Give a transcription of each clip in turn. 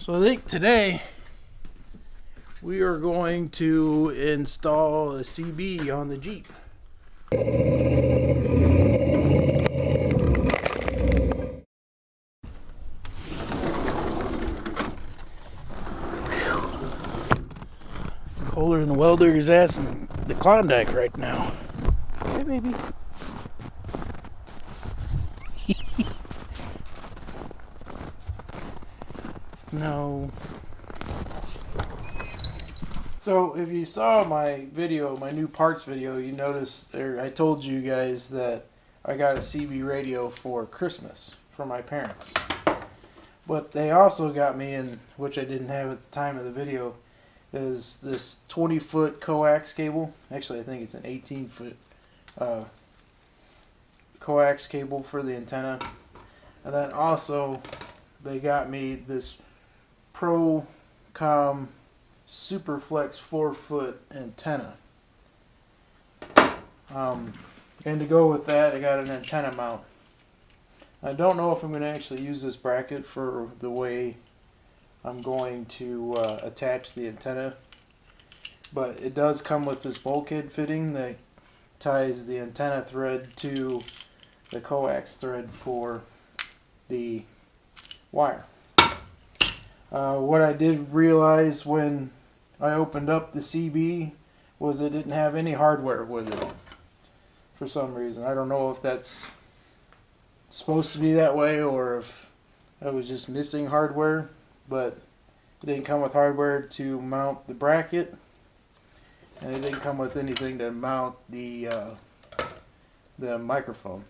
So I think today we are going to install a CB on the Jeep. Colder than the welder's ass in the Klondike right now. Hey, baby. No. So if you saw my video, my new parts video, you noticed there I told you guys that I got a CB radio for Christmas for my parents. But they also got me, in which I didn't have at the time of the video, is this 20-foot coax cable. Actually, I think it's an 18-foot coax cable for the antenna. And then also they got me this Procom Superflex 4-foot antenna. And to go with that, I got an antenna mount. I don't know if I'm going to actually use this bracket for the way I'm going to attach the antenna, but it does come with this bulkhead fitting that ties the antenna thread to the coax thread for the wire. What I did realize when I opened up the CB was it didn't have any hardware with it for some reason. I don't know if that's supposed to be that way or if I was just missing hardware, but it didn't come with hardware to mount the bracket, and it didn't come with anything to mount the microphone.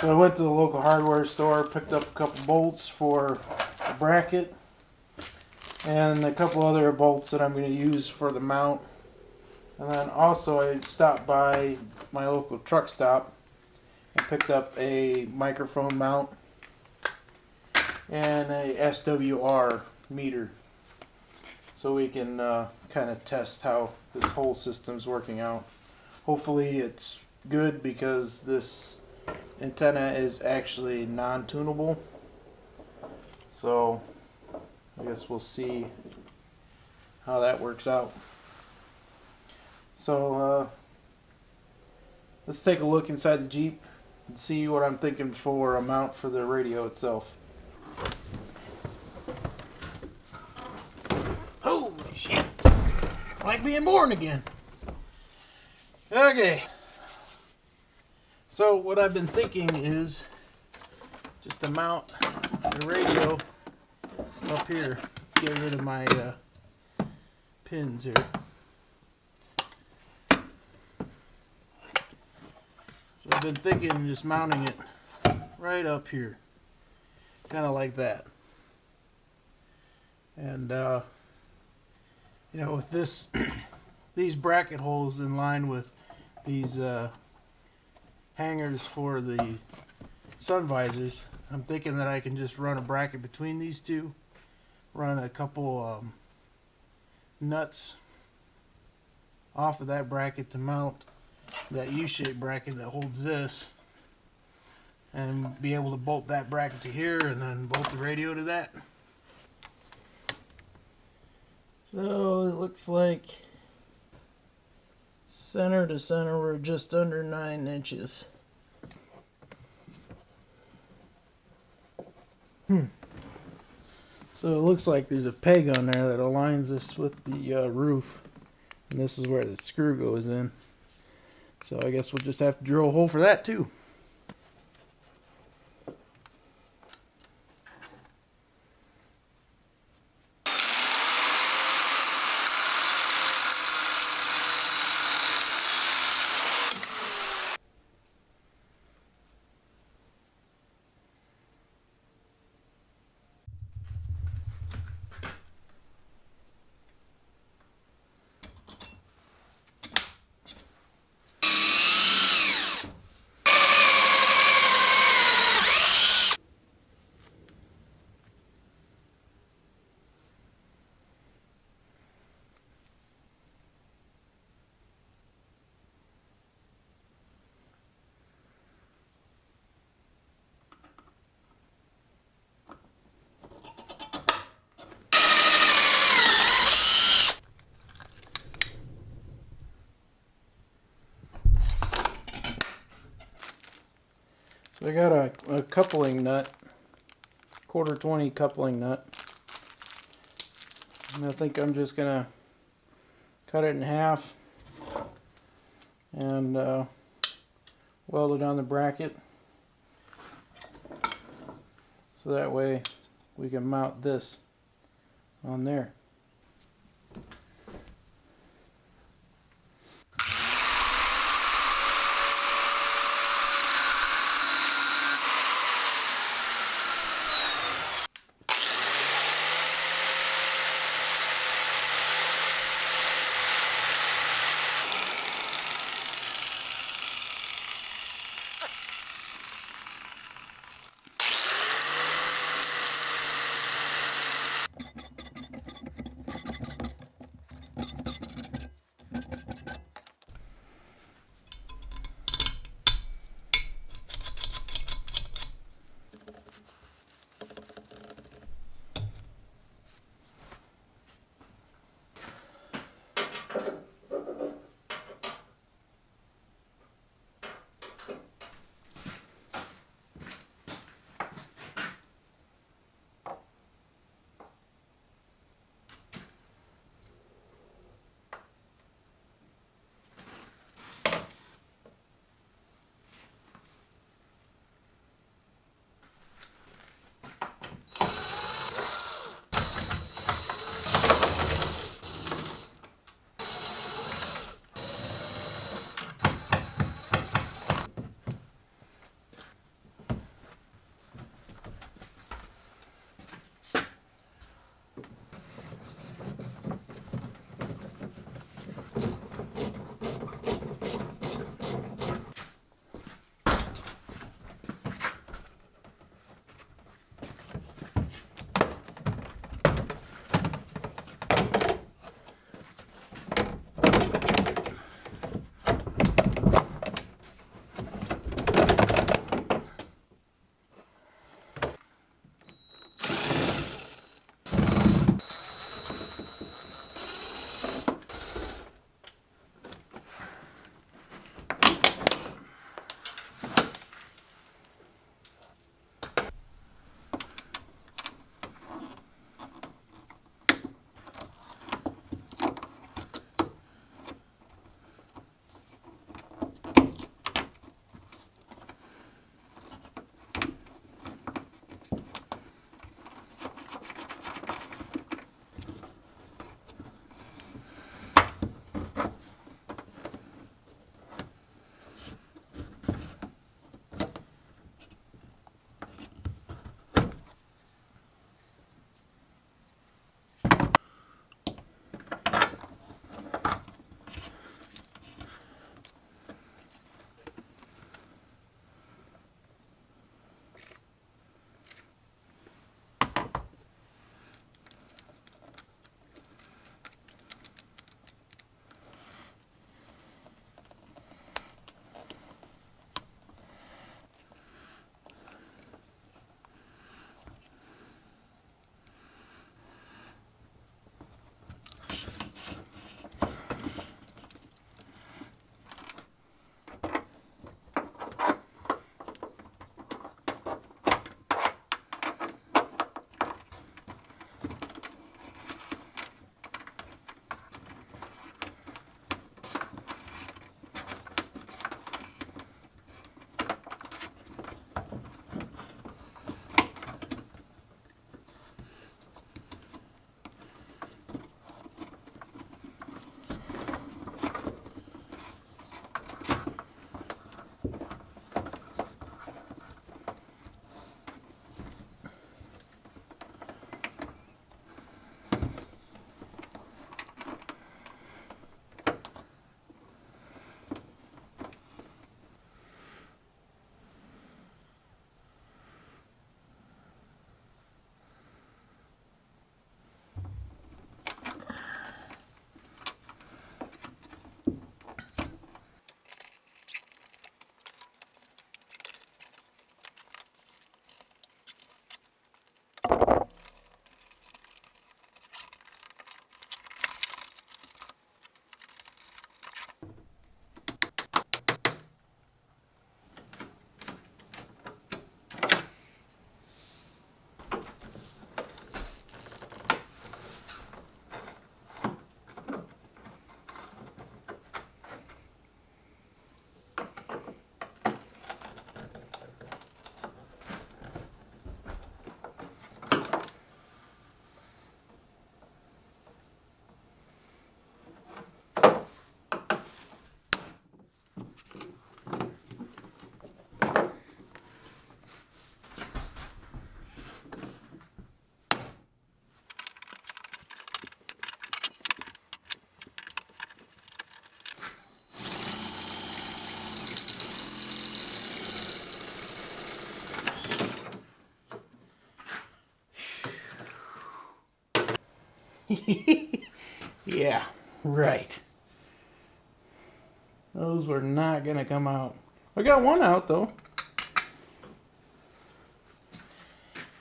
So I went to the local hardware store, picked up a couple bolts for the bracket and a couple other bolts that I'm going to use for the mount. And then also I stopped by my local truck stop and picked up a microphone mount and a SWR meter, so we can kind of test how this whole system's working out. Hopefully it's good, because this antenna is actually non-tunable, so I guess we'll see how that works out. So let's take a look inside the Jeep and see what I'm thinking for a mount for the radio itself. Holy shit! Like being born again. Okay. So what I've been thinking is just to mount the radio up here. Get rid of my pins here. So I've been thinking just mounting it right up here, kind of like that. And you know, with this these bracket holes in line with these hangers for the sun visors, I'm thinking that I can just run a bracket between these two, run a couple nuts off of that bracket to mount that U-shaped bracket that holds this, and be able to bolt that bracket to here and then bolt the radio to that. So it looks like center to center we're just under 9 inches. So it looks like there's a peg on there that aligns this with the roof, and this is where the screw goes in. So I guess we'll just have to drill a hole for that too. So I got a coupling nut, 1/4 coupling nut. And I think I'm just gonna cut it in half and weld it on the bracket. So that way we can mount this on there. Yeah, right. Those were not gonna come out. I got one out though.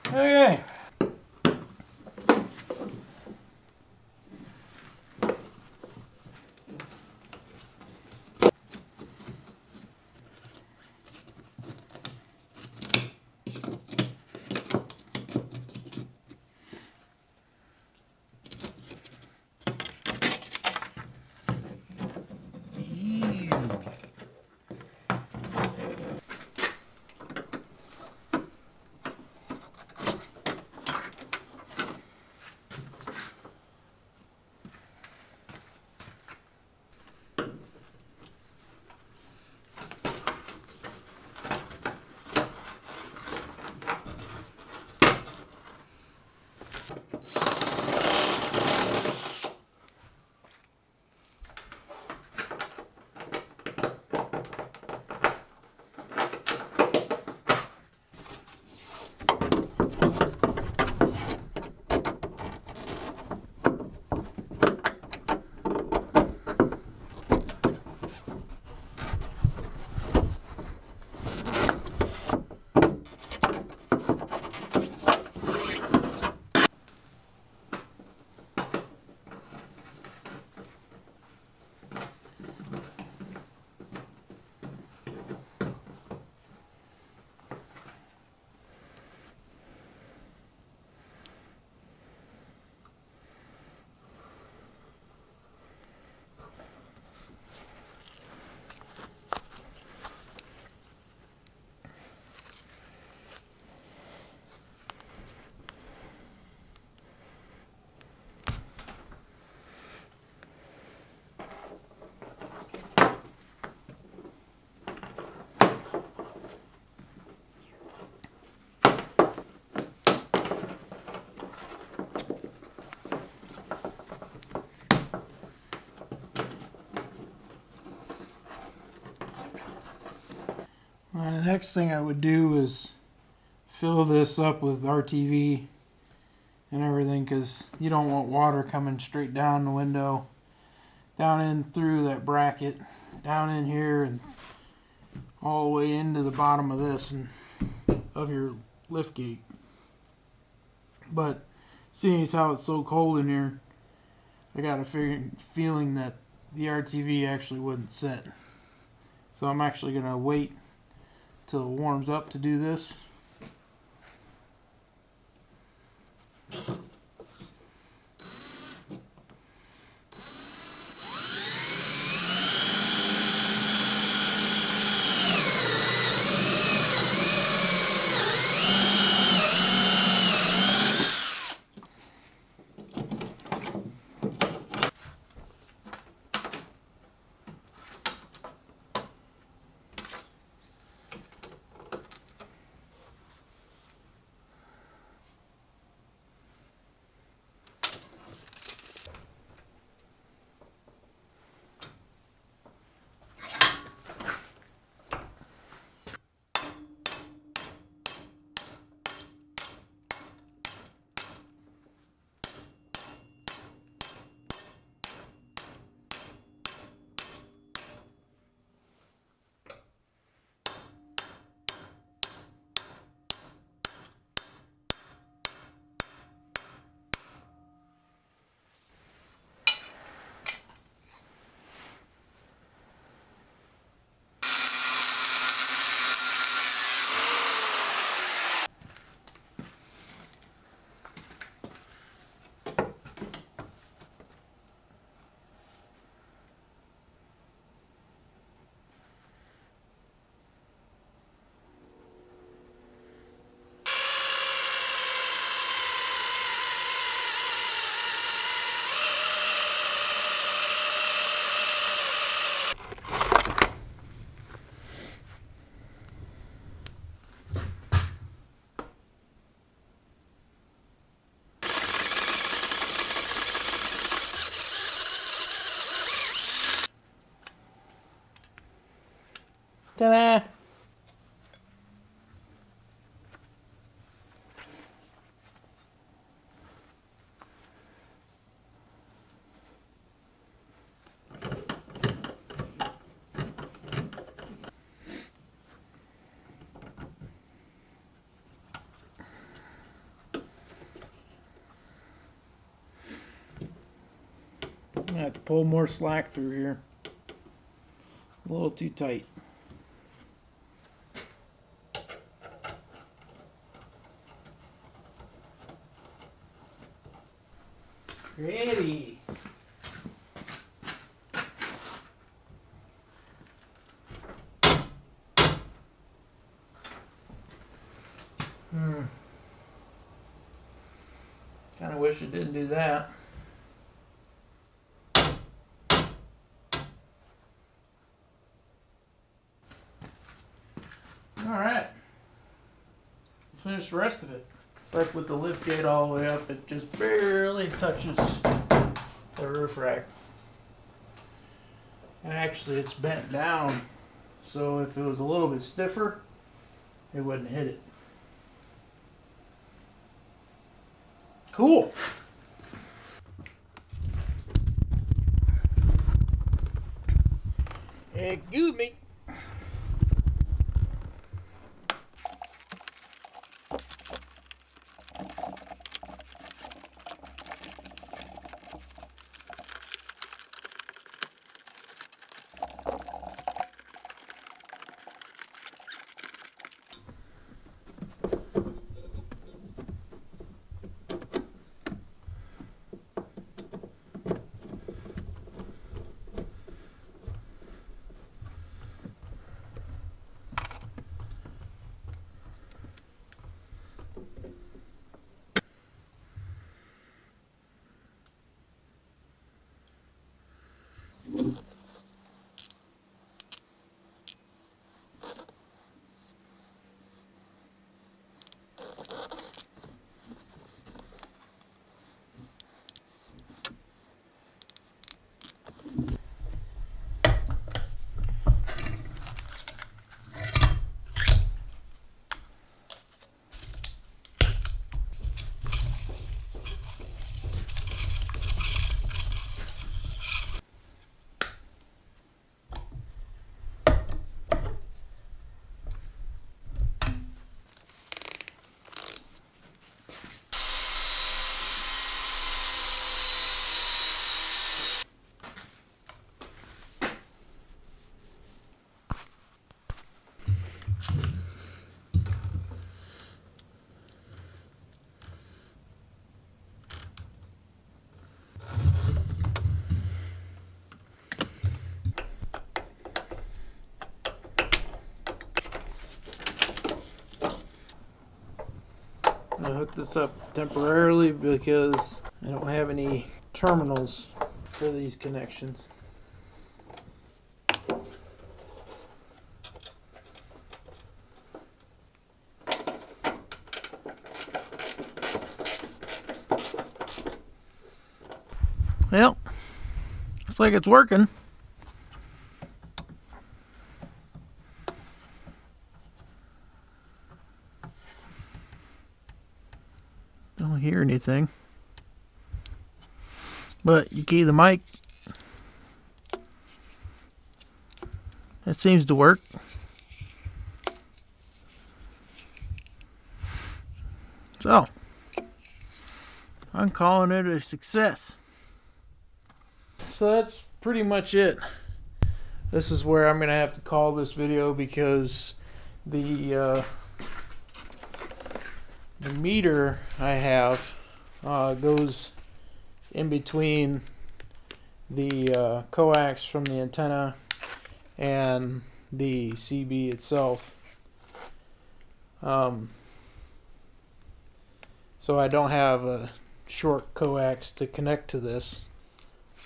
Okay. The next thing I would do is fill this up with RTV and everything, because you don't want water coming straight down the window, down in through that bracket, down in here, and all the way into the bottom of this and of your lift gate. But seeing as how it's so cold in here, I got a feeling that the RTV actually wouldn't set. So I'm actually going to wait till it warms up to do this. Ta-da! I have to pull more slack through here. A little too tight. Ready. Kind of wish it didn't do that. Alright. Finish the rest of it. Like with the lift gate all the way up, it just barely touches the roof rack. And actually it's bent down, so if it was a little bit stiffer, it wouldn't hit it. Cool. Excuse me. I hooked this up temporarily because I don't have any terminals for these connections. Well, looks like it's working. Don't hear anything. But you key the mic. That seems to work. So, I'm calling it a success. So that's pretty much it. This is where I'm going to have to call this video because the meter I have goes in between the coax from the antenna and the CB itself. So I don't have a short coax to connect to this.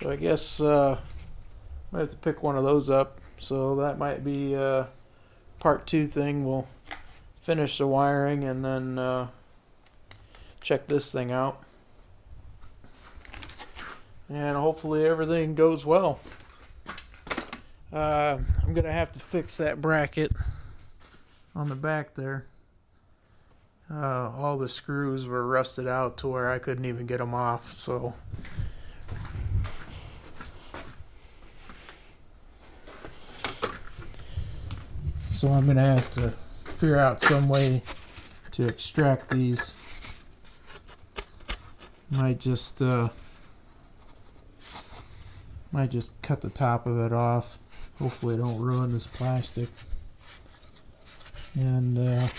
So I guess I have to pick one of those up. So that might be a part 2 thing. We'll finish the wiring and then check this thing out. And hopefully everything goes well. I'm going to have to fix that bracket on the back there. All the screws were rusted out to where I couldn't even get them off. So I'm going to have to figure out some way to extract these. Might just Might just cut the top of it off. Hopefully it don't ruin this plastic. And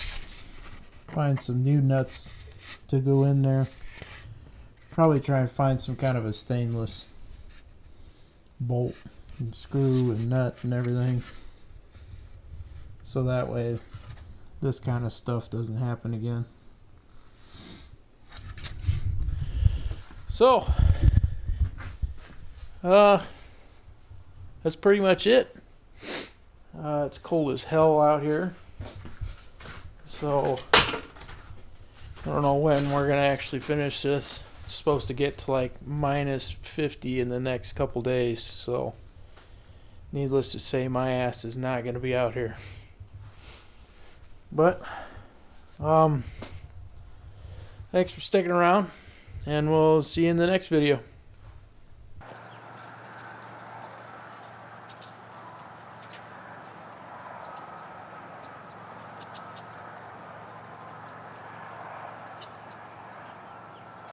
find some new nuts to go in there. Probably try and find some kind of a stainless bolt and screw and nut and everything, so that way this kind of stuff doesn't happen again. So that's pretty much it. It's cold as hell out here, so I don't know when we're gonna actually finish this. It's supposed to get to like -50 in the next couple days, so needless to say, my ass is not gonna be out here. But thanks for sticking around, and we'll see you in the next video.